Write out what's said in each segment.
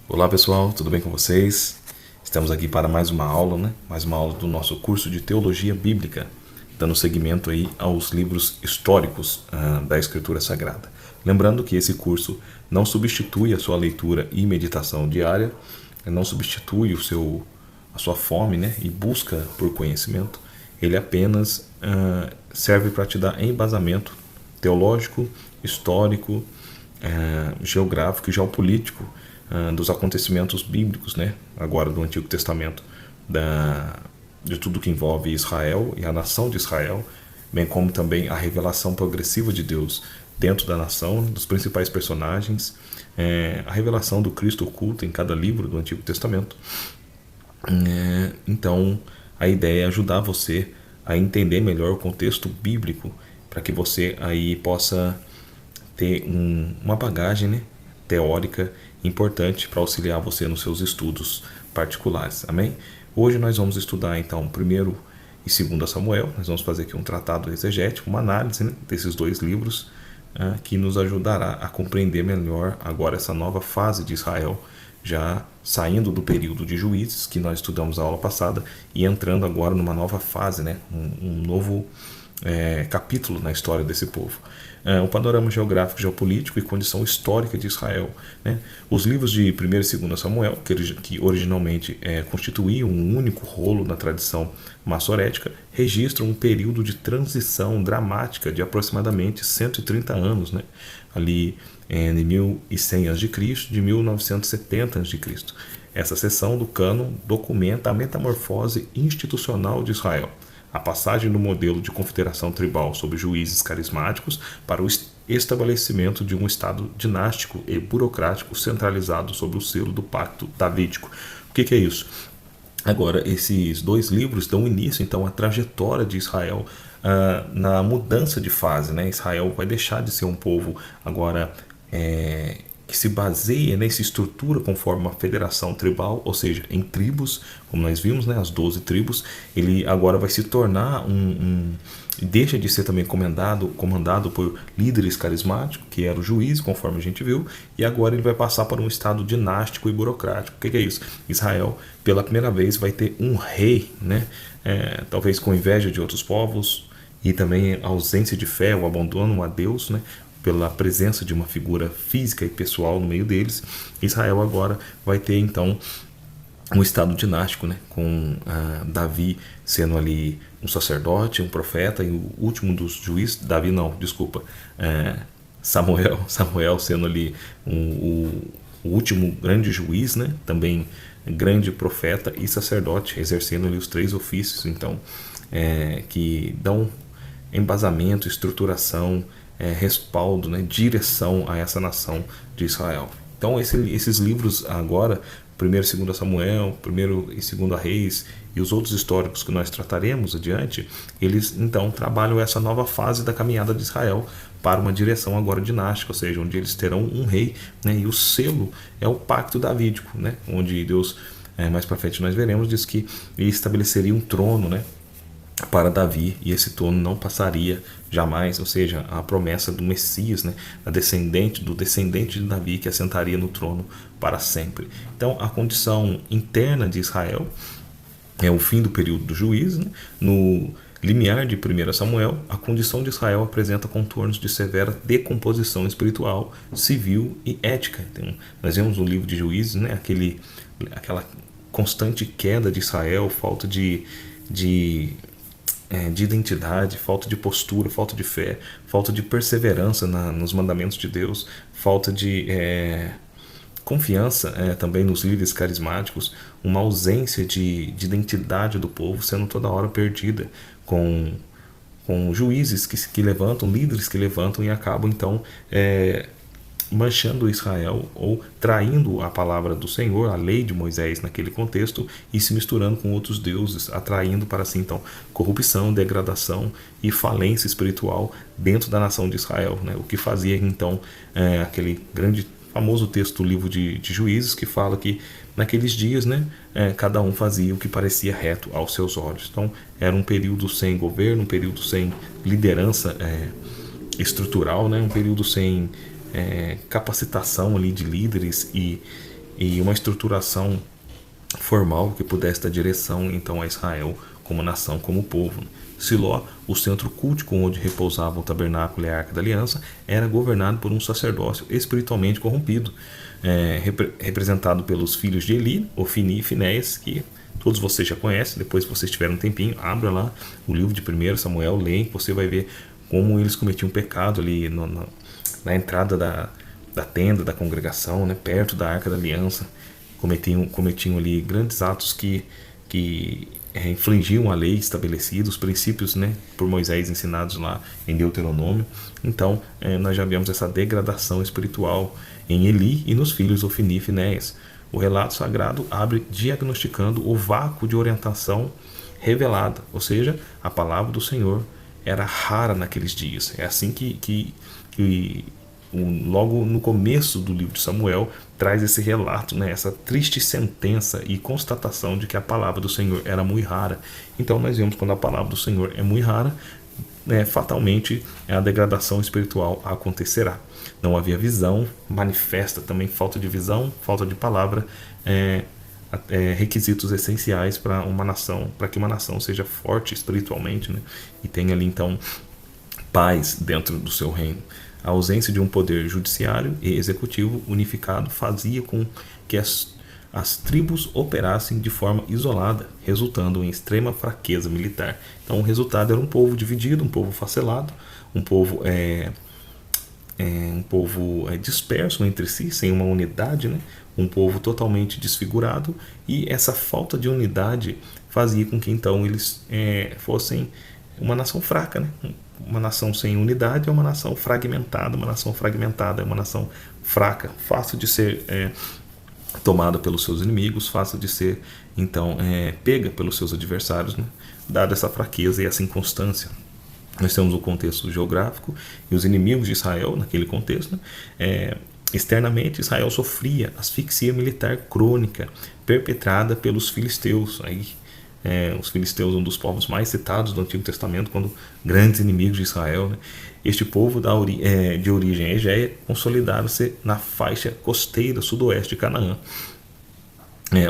Olá pessoal, tudo bem com vocês? Estamos aqui para mais uma aula, né? Mais uma aula do nosso curso de Teologia Bíblica, dando seguimento aí aos livros históricos da Escritura Sagrada. Lembrando que esse curso não substitui a sua leitura e meditação diária, não substitui a sua fome, né? E busca por conhecimento. Ele apenas serve para te dar embasamento teológico, histórico, geográfico e geopolítico dos acontecimentos bíblicos, né? Agora do Antigo Testamento, de tudo que envolve Israel e a nação de Israel, bem como também a revelação progressiva de Deus dentro da nação, dos principais personagens, a revelação do Cristo oculto em cada livro do Antigo Testamento. Então, a ideia é ajudar você a entender melhor o contexto bíblico, para que você aí possa ter uma bagagem, né, teórica importante para auxiliar você nos seus estudos particulares. Amém? Hoje nós vamos estudar então 1º e 2 Samuel. Nós vamos fazer aqui um tratado exegético, uma análise, né, desses dois livros, que nos ajudará a compreender melhor agora essa nova fase de Israel, já saindo do período de juízes que nós estudamos na aula passada e entrando agora numa nova fase, né, um novo capítulo na história desse povo. O panorama geográfico, geopolítico e condição histórica de Israel, né? Os livros de 1º e 2 Samuel, que originalmente constituíam um único rolo na tradição massorética, registram um período de transição dramática de aproximadamente 130 anos, né? Ali em 1100 a.C., de 1970 a.C. Essa seção do cânon documenta a metamorfose institucional de Israel, a passagem do modelo de confederação tribal sob juízes carismáticos para o estabelecimento de um estado dinástico e burocrático centralizado sob o selo do pacto davídico. O que é isso? Agora, esses dois livros dão início então à trajetória de Israel na mudança de fase, né? Israel vai deixar de ser um povo agora que se baseia, né, se estrutura conforme uma federação tribal, ou seja, em tribos, como nós vimos, né, as 12 tribos. Ele agora vai se tornar deixa de ser também comandado por líderes carismáticos, que era o juiz, conforme a gente viu, e agora ele vai passar para um estado dinástico e burocrático. O que é isso? Israel, pela primeira vez, vai ter um rei, né, talvez com inveja de outros povos, e também a ausência de fé, o abandono a Deus, né, pela presença de uma figura física e pessoal no meio deles. Israel agora vai ter então um estado dinástico, né, com Davi sendo ali um sacerdote, um profeta, e o último dos juízes, Samuel sendo ali o último grande juiz, né, também grande profeta e sacerdote, exercendo ali os 3 ofícios, então, que dão embasamento, estruturação, respaldo, né, direção a essa nação de Israel. Então esses livros agora, 1º e 2 Samuel, 1º e 2 Reis e os outros históricos que nós trataremos adiante, eles então trabalham essa nova fase da caminhada de Israel para uma direção agora dinástica, ou seja, onde eles terão um rei, né, e o selo é o pacto davídico, né, onde Deus, mais para frente nós veremos, diz que ele estabeleceria um trono, né, para Davi, e esse trono não passaria jamais, ou seja, a promessa do Messias, né, do descendente de Davi, que assentaria no trono para sempre. Então, a condição interna de Israel é o fim do período do juízo, né? No limiar de 1 Samuel, a condição de Israel apresenta contornos de severa decomposição espiritual, civil e ética. Então, nós vemos no livro de Juízes, né, aquela constante queda de Israel, falta de identidade, falta de postura, falta de fé, falta de perseverança nos mandamentos de Deus, falta de confiança também nos líderes carismáticos, uma ausência de identidade do povo sendo toda hora perdida com juízes que levantam, líderes que levantam e acabam então manchando Israel ou traindo a palavra do Senhor, a lei de Moisés naquele contexto, e se misturando com outros deuses, atraindo para si então corrupção, degradação e falência espiritual dentro da nação de Israel, né? O que fazia então aquele grande famoso texto do livro de Juízes, que fala que naqueles dias, né, cada um fazia o que parecia reto aos seus olhos. Então era um período sem governo, um período sem liderança estrutural, né, um período sem capacitação ali de líderes e e uma estruturação formal que pudesse dar direção então a Israel como nação, como povo. Siló, o centro cultico onde repousava o tabernáculo e a arca da aliança, era governado por um sacerdócio espiritualmente corrompido, representado pelos filhos de Eli, Ofni e Finéias, que todos vocês já conhecem. Depois, se vocês tiverem um tempinho, abra lá o livro de 1 Samuel, leia, você vai ver como eles cometiam pecado ali na entrada da tenda da congregação, né, perto da arca da aliança. Cometiam ali grandes atos que infringiam a lei estabelecida, os princípios, né, por Moisés ensinados lá em Deuteronômio. Então, nós já vemos essa degradação espiritual em Eli e nos filhos Ofni e Finéias. O relato sagrado abre diagnosticando o vácuo de orientação revelada, ou seja, a palavra do Senhor era rara naqueles dias. É assim que logo no começo do livro de Samuel traz esse relato, né, essa triste sentença e constatação de que a palavra do Senhor era muito rara. Então nós vemos quando a palavra do Senhor é muito rara, fatalmente a degradação espiritual acontecerá. Não havia visão, manifesta também falta de visão, falta de palavra, requisitos essenciais para uma nação, para que uma nação seja forte espiritualmente, né, e tenha ali então paz dentro do seu reino. A ausência de um poder judiciário e executivo unificado fazia com que as tribos operassem de forma isolada, resultando em extrema fraqueza militar. Então o resultado era um povo dividido, um povo facelado, um povo disperso entre si, sem uma unidade, né? Um povo totalmente desfigurado, e essa falta de unidade fazia com que então eles fossem uma nação fraca, né? Uma nação sem unidade é uma nação fragmentada, é uma nação fraca, fácil de ser tomada pelos seus inimigos, fácil de ser então pega pelos seus adversários, né? Dada essa fraqueza e essa inconstância. Nós temos o contexto geográfico e os inimigos de Israel naquele contexto, né? Externamente, Israel sofria asfixia militar crônica perpetrada pelos filisteus. Os filisteus, um dos povos mais citados do Antigo Testamento, quando grandes inimigos de Israel, né? Este povo de origem egéia consolidaram-se na faixa costeira sudoeste de Canaã.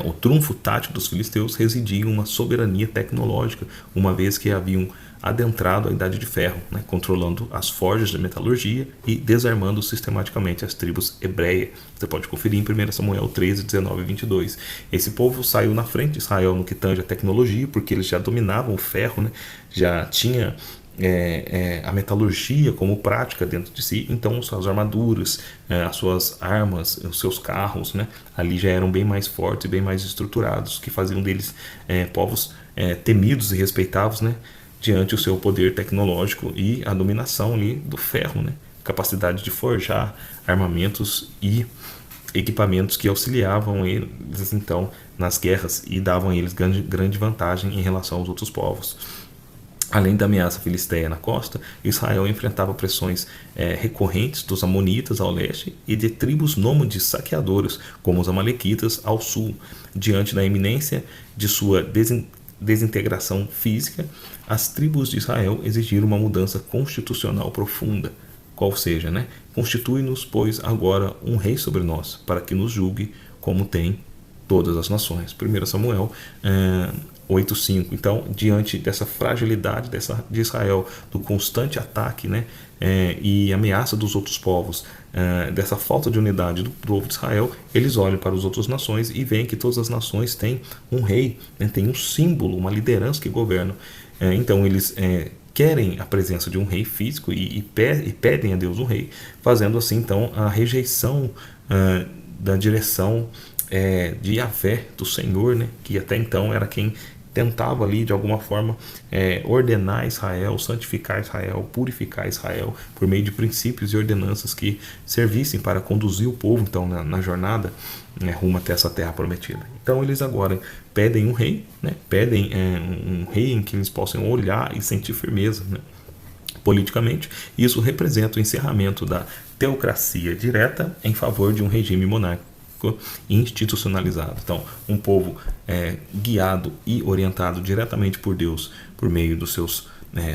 O trunfo tático dos filisteus residia em uma soberania tecnológica, uma vez que haviam adentrado a Idade de Ferro, né, controlando as forjas de metalurgia e desarmando sistematicamente as tribos hebreias. Você pode conferir em 1 Samuel 13, 19 e 22. Esse povo saiu na frente de Israel no que tange a tecnologia, porque eles já dominavam o ferro, né, já tinha a metalurgia como prática dentro de si. Então suas armaduras, as suas armas, os seus carros, né, ali já eram bem mais fortes e bem mais estruturados, que faziam deles povos temidos e respeitados, né, diante o seu poder tecnológico e a dominação ali do ferro, né, capacidade de forjar armamentos e equipamentos que auxiliavam eles então nas guerras e davam a eles grande vantagem em relação aos outros povos. Além da ameaça filisteia na costa, Israel enfrentava pressões recorrentes dos amonitas ao leste e de tribos nômades saqueadoras, como os amalequitas ao sul. Diante da iminência de sua desintegração física, as tribos de Israel exigiram uma mudança constitucional profunda, qual seja, né? Constitui-nos, pois, agora um rei sobre nós, para que nos julgue como tem todas as nações. 1 Samuel 8:5. Então, diante dessa fragilidade de Israel, do constante ataque, né, e ameaça dos outros povos, dessa falta de unidade do povo de Israel, eles olham para as outras nações e veem que todas as nações têm um rei, né, têm um símbolo, uma liderança que governa. Então, eles querem a presença de um rei físico e pedem a Deus um rei, fazendo assim então a rejeição da direção de Yahvé, do Senhor, né, que até então era quem tentava ali de alguma forma ordenar Israel, santificar Israel, purificar Israel por meio de princípios e ordenanças que servissem para conduzir o povo então na jornada, né, rumo até essa terra prometida. Então eles agora pedem um rei, né, pedem um rei em que eles possam olhar e sentir firmeza, né, politicamente. Isso representa o encerramento da teocracia direta em favor de um regime monárquico institucionalizado. Então, um povo guiado e orientado diretamente por Deus por meio dos seus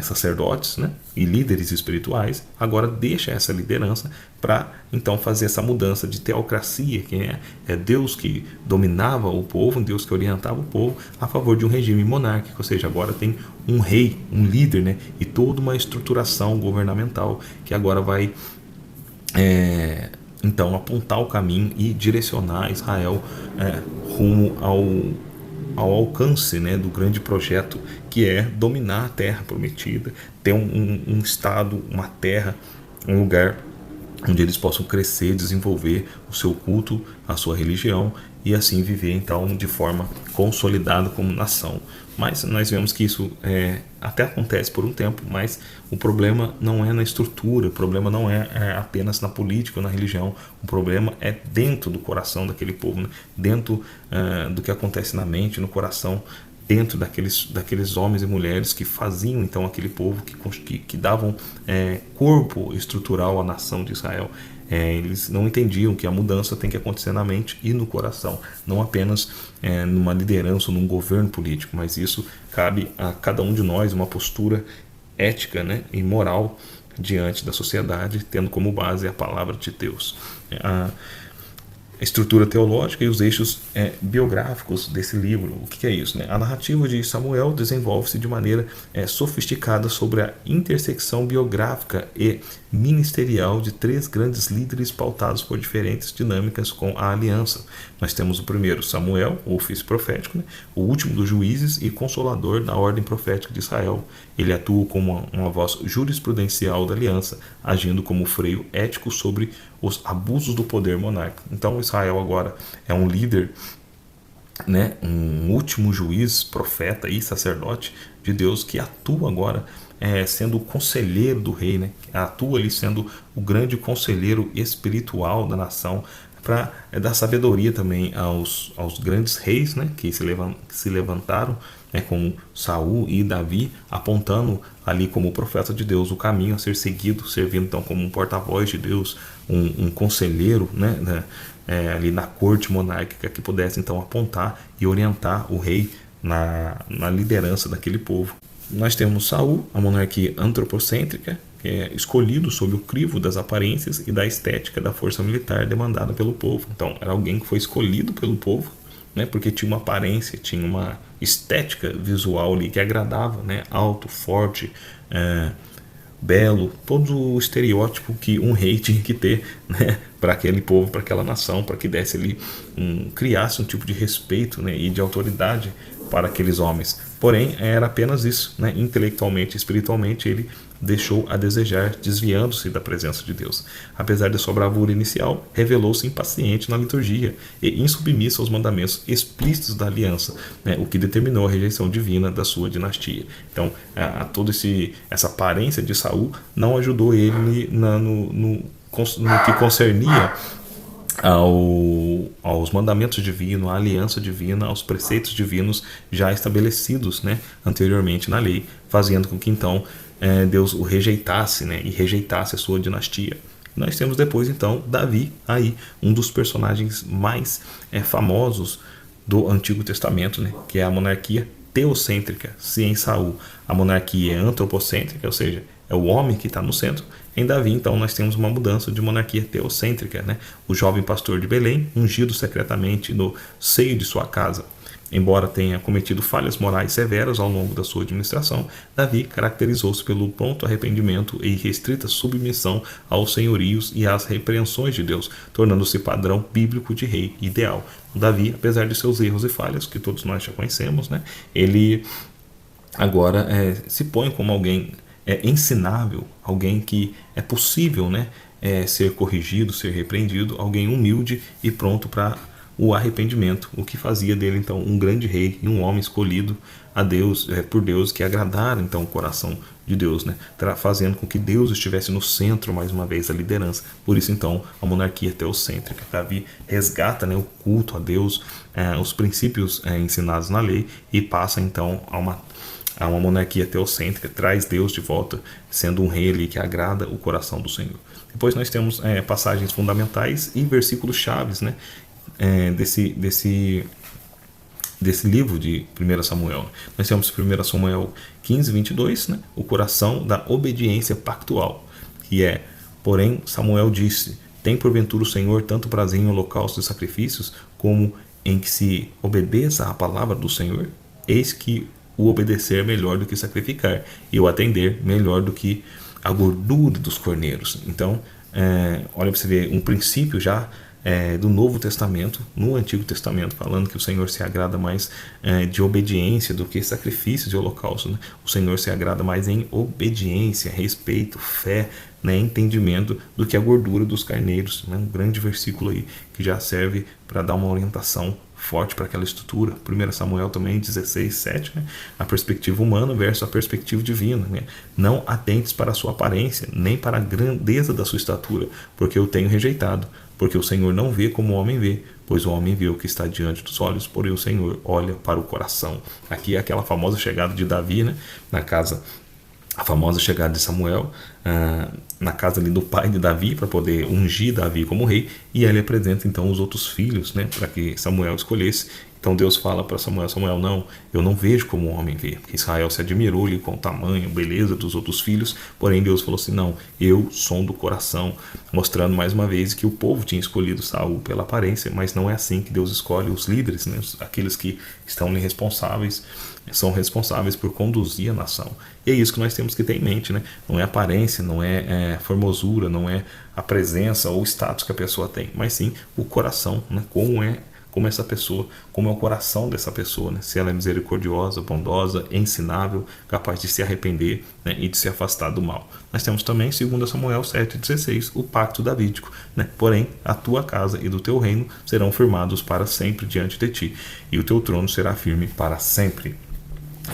sacerdotes, né, e líderes espirituais, agora deixa essa liderança para então fazer essa mudança de teocracia, que é Deus que dominava o povo, Deus que orientava o povo, a favor de um regime monárquico, ou seja, agora tem um rei, um líder, né, e toda uma estruturação governamental que agora vai então apontar o caminho e direcionar Israel rumo ao alcance, né, do grande projeto, que é dominar a terra prometida, ter um estado, uma terra, um lugar onde eles possam crescer, desenvolver o seu culto, a sua religião e assim viver então de forma consolidada como nação. Mas nós vemos que isso até acontece por um tempo, mas o problema não é na estrutura, o problema não é apenas na política ou na religião, o problema é dentro do coração daquele povo, né? Dentro do que acontece na mente, no coração, dentro daqueles homens e mulheres que faziam então aquele povo, que davam corpo estrutural à nação de Israel. Eles não entendiam que a mudança tem que acontecer na mente e no coração, não apenas numa liderança ou num governo político, mas isso cabe a cada um de nós, uma postura ética, né, e moral diante da sociedade, tendo como base a palavra de Deus. A estrutura teológica e os eixos biográficos desse livro. O que é isso, né? A narrativa de Samuel desenvolve-se de maneira sofisticada sobre a intersecção biográfica e ministerial de três grandes líderes pautados por diferentes dinâmicas com a aliança. Nós temos o primeiro, Samuel, o ofício profético, né? O último dos juízes e consolador da ordem profética de Israel. Ele atua como uma voz jurisprudencial da aliança, agindo como freio ético sobre os abusos do poder monárquico. Então Israel agora é um líder, né, um último juiz, profeta e sacerdote de Deus que atua agora sendo o conselheiro do rei, né? Atua ali sendo o grande conselheiro espiritual da nação, para dar sabedoria também aos grandes reis, né, que se levantaram, né, como Saul e Davi, apontando ali como profeta de Deus o caminho a ser seguido, servindo então como um porta-voz de Deus, um conselheiro, né, ali na corte monárquica, que pudesse então apontar e orientar o rei na liderança daquele povo. Nós temos Saul, a monarquia antropocêntrica, que é escolhido sob o crivo das aparências e da estética da força militar demandada pelo povo. Então, era alguém que foi escolhido pelo povo, né, porque tinha uma aparência, tinha uma estética visual ali que agradava, né, alto, forte, belo, todo o estereótipo que um rei tinha que ter, né, para aquele povo, para aquela nação, para que desse ali criasse um tipo de respeito, né, e de autoridade para aqueles homens. Porém, era apenas isso, né? Intelectualmente e espiritualmente ele deixou a desejar, desviando-se da presença de Deus. Apesar de sua bravura inicial, revelou-se impaciente na liturgia e insubmisso aos mandamentos explícitos da aliança, né? O que determinou a rejeição divina da sua dinastia. Então, toda essa aparência de Saul não ajudou ele no que concernia aos mandamentos divinos, à aliança divina, aos preceitos divinos já estabelecidos, né, anteriormente na lei, fazendo com que então Deus o rejeitasse, né, e rejeitasse a sua dinastia. Nós temos depois então Davi, aí um dos personagens mais famosos do Antigo Testamento, né, que é a monarquia teocêntrica. Se em Saul a monarquia é antropocêntrica, ou seja, é o homem que está no centro, em Davi, então, nós temos uma mudança de monarquia teocêntrica, né? O jovem pastor de Belém, ungido secretamente no seio de sua casa. Embora tenha cometido falhas morais severas ao longo da sua administração, Davi caracterizou-se pelo pronto arrependimento e restrita submissão aos senhorios e às repreensões de Deus, tornando-se padrão bíblico de rei ideal. Davi, apesar de seus erros e falhas, que todos nós já conhecemos, né? Ele agora se põe como alguém ensinável, alguém que é possível, né, ser corrigido, ser repreendido, alguém humilde e pronto para o arrependimento, o que fazia dele então um grande rei e um homem escolhido a Deus, por Deus, que agradara então o coração de Deus, né, fazendo com que Deus estivesse no centro mais uma vez da liderança. Por isso então a monarquia teocêntrica. Davi resgata, né, o culto a Deus, os princípios ensinados na lei, e passa então a uma monarquia teocêntrica, traz Deus de volta, sendo um rei ali que agrada o coração do Senhor. Depois nós temos passagens fundamentais e versículos chaves, né, desse livro de 1 Samuel. Nós temos 1 Samuel 15, 22, né? O coração da obediência pactual, que é: porém Samuel disse, tem porventura o Senhor tanto prazer em holocaustos e sacrifícios, como em que se obedeça à palavra do Senhor? Eis que o obedecer é melhor do que sacrificar, e o atender melhor do que a gordura dos corneiros. Então, olha para você ver um princípio já do Novo Testamento, no Antigo Testamento, falando que o Senhor se agrada mais de obediência do que sacrifício de holocausto, né? O Senhor se agrada mais em obediência, respeito, fé, né, entendimento, do que a gordura dos carneiros, né? Um grande versículo aí que já serve para dar uma orientação forte para aquela estrutura. 1 Samuel também 16, 7, né? A perspectiva humana versus a perspectiva divina, né? Não atentes para a sua aparência, nem para a grandeza da sua estatura, porque eu tenho rejeitado. Porque o Senhor não vê como o homem vê, pois o homem vê o que está diante dos olhos, porém o Senhor olha para o coração. Aqui é aquela famosa chegada de Davi, né, na casa, a famosa chegada de Samuel na casa ali do pai de Davi, para poder ungir Davi como rei, e ele apresenta então os outros filhos, né, para que Samuel escolhesse. Então Deus fala para Samuel: Samuel, não, eu não vejo como o homem vê. Israel se admirou ali com o tamanho, beleza dos outros filhos, porém Deus falou assim: não, eu sondo o coração, mostrando mais uma vez que o povo tinha escolhido Saul pela aparência, mas não é assim que Deus escolhe os líderes, né? Aqueles que estão responsáveis, são responsáveis por conduzir a nação. E é isso que nós temos que ter em mente, né? Não é aparência, não é formosura, não é a presença ou o status que a pessoa tem, mas sim o coração, né? Como essa pessoa, como é o coração dessa pessoa, né? Se ela é misericordiosa, bondosa, ensinável, capaz de se arrepender, né, e de se afastar do mal. Nós temos também 2 Samuel 7,16, o pacto davídico, né? Porém, a tua casa e do teu reino serão firmados para sempre diante de ti, e o teu trono será firme para sempre.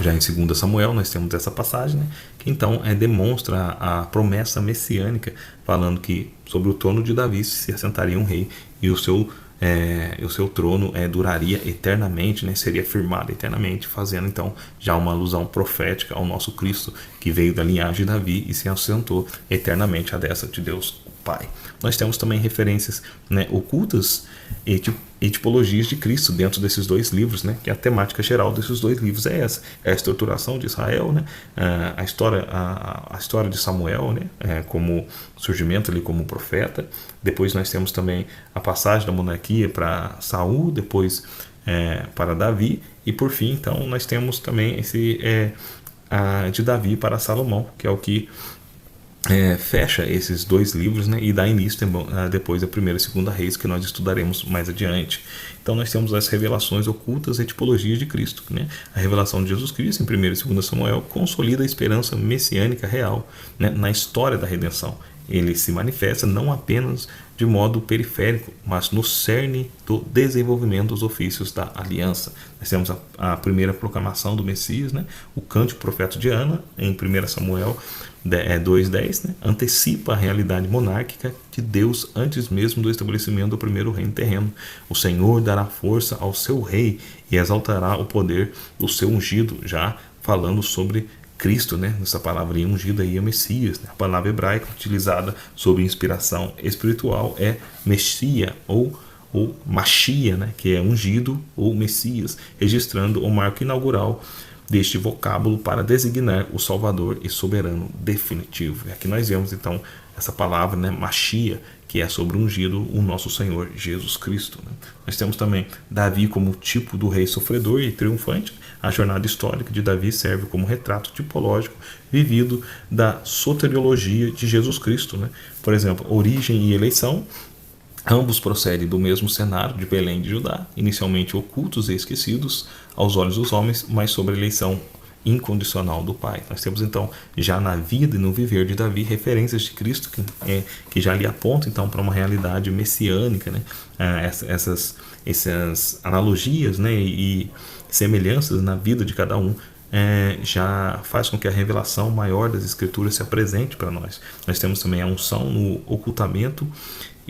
Já em 2 Samuel nós temos essa passagem, né, que então demonstra a promessa messiânica, falando que sobre o trono de Davi se assentaria um rei, e o seu trono duraria eternamente, né? Seria firmado eternamente, fazendo então já uma alusão profética ao nosso Cristo, que veio da linhagem de Davi e se assentou eternamente à destra de Deus o Pai. Nós temos também referências, né, ocultas e tipologias de Cristo dentro desses dois livros, né? Que a temática geral desses dois livros é essa: é a estruturação de Israel, né? A história de Samuel, né? Como surgimento ali como profeta. Depois nós temos também a passagem da monarquia para Saul, depois para Davi, e por fim então nós temos também de Davi para Salomão, que é o que fecha esses dois livros, né, e dá início depois a 1ª e 2ª Reis, que nós estudaremos mais adiante. Então nós temos as revelações ocultas e tipologias de Cristo, né? A revelação de Jesus Cristo em 1º e 2º Samuel consolida a esperança messiânica real, né, na história da redenção. Ele se manifesta não apenas de modo periférico, mas no cerne do desenvolvimento dos ofícios da aliança. Nós temos a primeira proclamação do Messias, né? O cântico profeta de Ana, em 1 Samuel 2,10, né? Antecipa a realidade monárquica de Deus antes mesmo do estabelecimento do primeiro reino terreno. O Senhor dará força ao seu rei e exaltará o poder do seu ungido, já falando sobre Cristo, né? Essa palavra ungido aí é Messias, né? A palavra hebraica utilizada sob inspiração espiritual é Messias ou Machia, né? Que é ungido ou Messias, registrando o marco inaugural deste vocábulo para designar o Salvador e soberano definitivo. E aqui nós vemos então essa palavra, né, Machia, que é sobre o ungido, o nosso Senhor Jesus Cristo, né? Nós temos também Davi como tipo do rei sofredor e triunfante. A jornada histórica de Davi serve como retrato tipológico vivido da soteriologia de Jesus Cristo, né? Por exemplo, origem e eleição. Ambos procedem do mesmo cenário de Belém de Judá, inicialmente ocultos e esquecidos aos olhos dos homens, mas sobre a eleição incondicional do Pai. Nós temos então já na vida e no viver de Davi referências de Cristo que já lhe apontam então para uma realidade messiânica, né? Essas analogias, né, e semelhanças na vida de cada um já faz com que a revelação maior das Escrituras se apresente para nós. Nós temos também a unção no ocultamento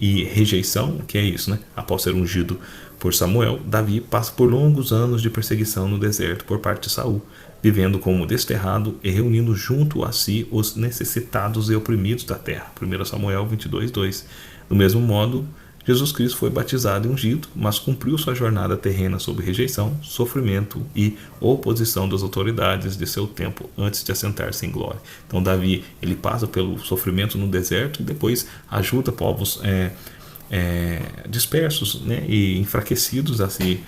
e rejeição, que é isso, né? Após ser ungido por Samuel, Davi passa por longos anos de perseguição no deserto por parte de Saul, vivendo como desterrado e reunindo junto a si os necessitados e oprimidos da terra. 1 Samuel 22:2. Do mesmo modo, Jesus Cristo foi batizado e ungido, mas cumpriu sua jornada terrena sob rejeição, sofrimento e oposição das autoridades de seu tempo antes de assentar-se em glória. Então Davi, ele passa pelo sofrimento no deserto e depois ajuda povos dispersos, né, e enfraquecidos a se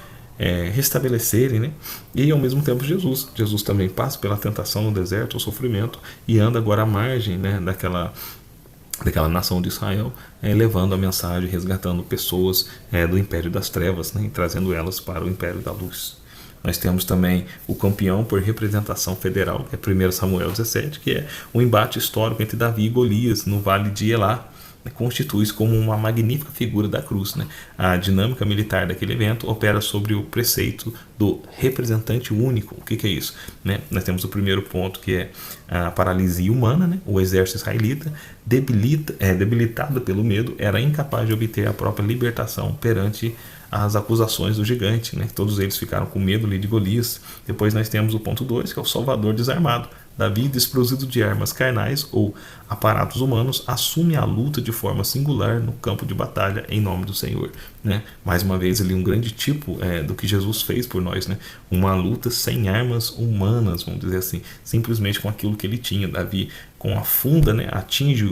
restabelecerem, né? E ao mesmo tempo Jesus também passa pela tentação no deserto, o sofrimento, e anda agora à margem, né, daquela nação de Israel, levando a mensagem, resgatando pessoas do império das trevas, né, e trazendo elas para o império da luz. Nós temos também o campeão por representação federal, que é 1 Samuel 17, que é o embate histórico entre Davi e Golias no vale de Elá. Constitui-se como uma magnífica figura da cruz, né? A dinâmica militar daquele evento opera sobre o preceito do representante único. O que é isso, né? Nós temos o primeiro ponto, que é a paralisia humana, né? O exército israelita, debilitado pelo medo, era incapaz de obter a própria libertação perante as acusações do gigante, né? Todos eles ficaram com medo ali de Golias. Depois nós temos o ponto 2, que é o Salvador desarmado. Davi, desprovido de armas carnais ou aparatos humanos, assume a luta de forma singular no campo de batalha em nome do Senhor, né? Mais uma vez ali um grande tipo do que Jesus fez por nós, né? Uma luta sem armas humanas, vamos dizer assim, simplesmente com aquilo que ele tinha. Davi, com a funda, né, atinge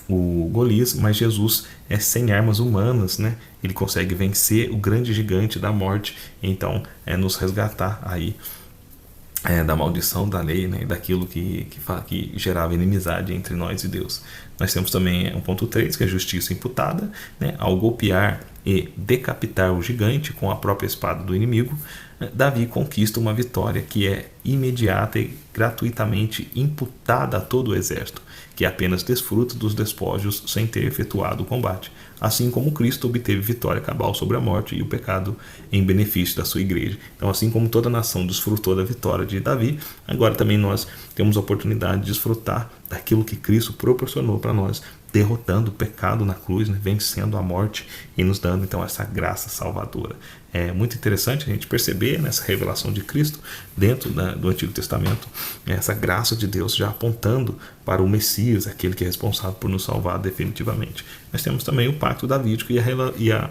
o Golias, mas Jesus é sem armas humanas, né? Ele consegue vencer o grande gigante da morte, então nos resgatar aí da maldição da lei, né, daquilo que gerava inimizade entre nós e Deus. Nós temos também um ponto 3, que é a justiça imputada, né, ao golpear e decapitar o gigante com a própria espada do inimigo. Davi conquista uma vitória que é imediata e gratuitamente imputada a todo o exército, que apenas desfruta dos despojos sem ter efetuado o combate, assim como Cristo obteve vitória cabal sobre a morte e o pecado em benefício da sua igreja. Então, assim como toda a nação desfrutou da vitória de Davi, agora também nós temos a oportunidade de desfrutar daquilo que Cristo proporcionou para nós, derrotando o pecado na cruz, né, vencendo a morte e nos dando então essa graça salvadora. É muito interessante a gente perceber nessa revelação de Cristo dentro do Antigo Testamento, essa graça de Deus já apontando para o Messias, aquele que é responsável por nos salvar definitivamente. Nós temos também o pacto davídico e a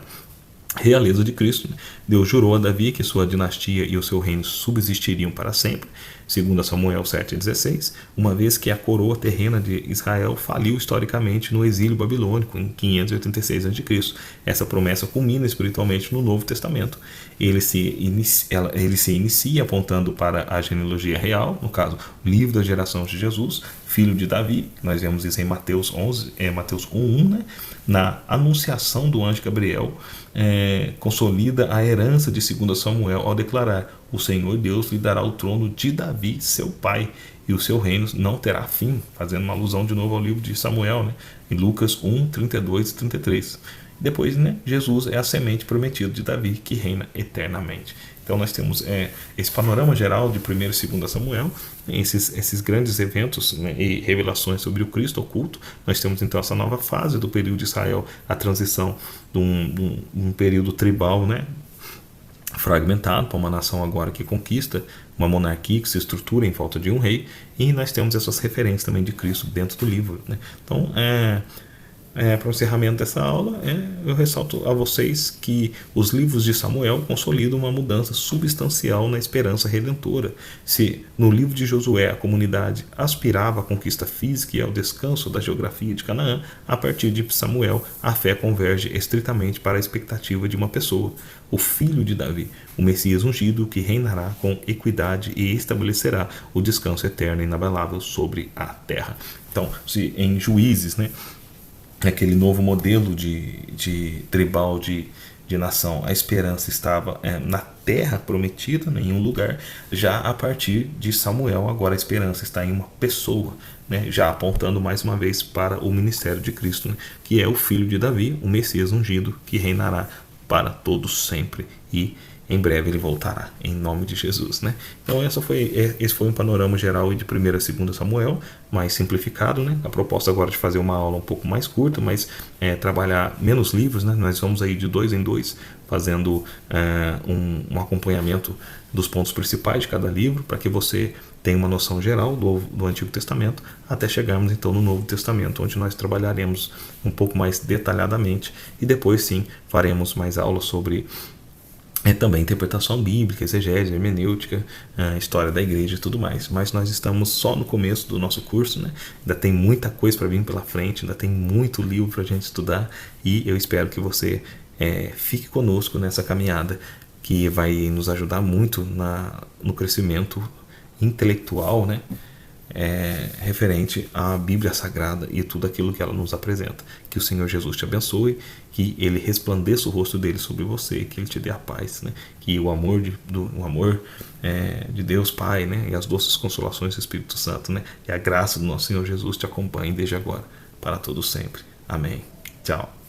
realeza de Cristo. Deus jurou a Davi que sua dinastia e o seu reino subsistiriam para sempre, segundo Samuel 7,16, uma vez que a coroa terrena de Israel faliu historicamente no exílio babilônico em 586 a.C. Essa promessa culmina espiritualmente no Novo Testamento. Ele se inicia apontando para a genealogia real, no caso, o livro da geração de Jesus, filho de Davi. Nós vemos isso em Mateus 1:1, né? Na anunciação do anjo Gabriel, consolida a herança de 2 Samuel ao declarar: o Senhor Deus lhe dará o trono de Davi, seu pai, e o seu reino não terá fim, fazendo uma alusão de novo ao livro de Samuel, né? Em Lucas 1:32 e 33. Depois, né, Jesus é a semente prometida de Davi, que reina eternamente. Então nós temos esse panorama geral de 1 e 2 Samuel, esses grandes eventos, né, e revelações sobre o Cristo oculto. Nós temos então essa nova fase do período de Israel, a transição de um período tribal, né, fragmentado para uma nação agora que conquista uma monarquia que se estrutura em falta de um rei, e nós temos essas referências também de Cristo dentro do livro, né? Então, para o encerramento dessa aula, eu ressalto a vocês que os livros de Samuel consolidam uma mudança substancial na esperança redentora. Se no livro de Josué a comunidade aspirava à conquista física e ao descanso da geografia de Canaã, a partir de Samuel a fé converge estritamente para a expectativa de uma pessoa, o filho de Davi, o Messias ungido, que reinará com equidade e estabelecerá o descanso eterno e inabalável sobre a terra. Então, se em Juízes, né, aquele novo modelo de tribal de nação, a esperança estava na terra prometida, né, em um lugar. Já a partir de Samuel, agora a esperança está em uma pessoa, né, já apontando mais uma vez para o ministério de Cristo, né, que é o filho de Davi, o Messias ungido, que reinará para todos sempre, e em breve ele voltará, em nome de Jesus, né? Então esse foi um panorama geral de 1 e 2 Samuel, mais simplificado, né? A proposta agora é de fazer uma aula um pouco mais curta, mas trabalhar menos livros, né? Nós vamos aí de 2 em 2 fazendo um acompanhamento dos pontos principais de cada livro, para que você tenha uma noção geral do Antigo Testamento, até chegarmos então no Novo Testamento, onde nós trabalharemos um pouco mais detalhadamente, e depois sim faremos mais aulas sobre também interpretação bíblica, exegese, hermenêutica, história da igreja e tudo mais. Mas nós estamos só no começo do nosso curso, né? Ainda tem muita coisa para vir pela frente, ainda tem muito livro para a gente estudar, e eu espero que você fique conosco nessa caminhada, que vai nos ajudar muito no crescimento intelectual, né? Referente à Bíblia Sagrada e tudo aquilo que ela nos apresenta. Que o Senhor Jesus te abençoe, que Ele resplandeça o rosto dele sobre você, que Ele te dê a paz, né? Que o amor de Deus Pai, né? E as doces consolações do Espírito Santo, né? E a graça do nosso Senhor Jesus te acompanhe desde agora, para todo sempre. Amém. Tchau.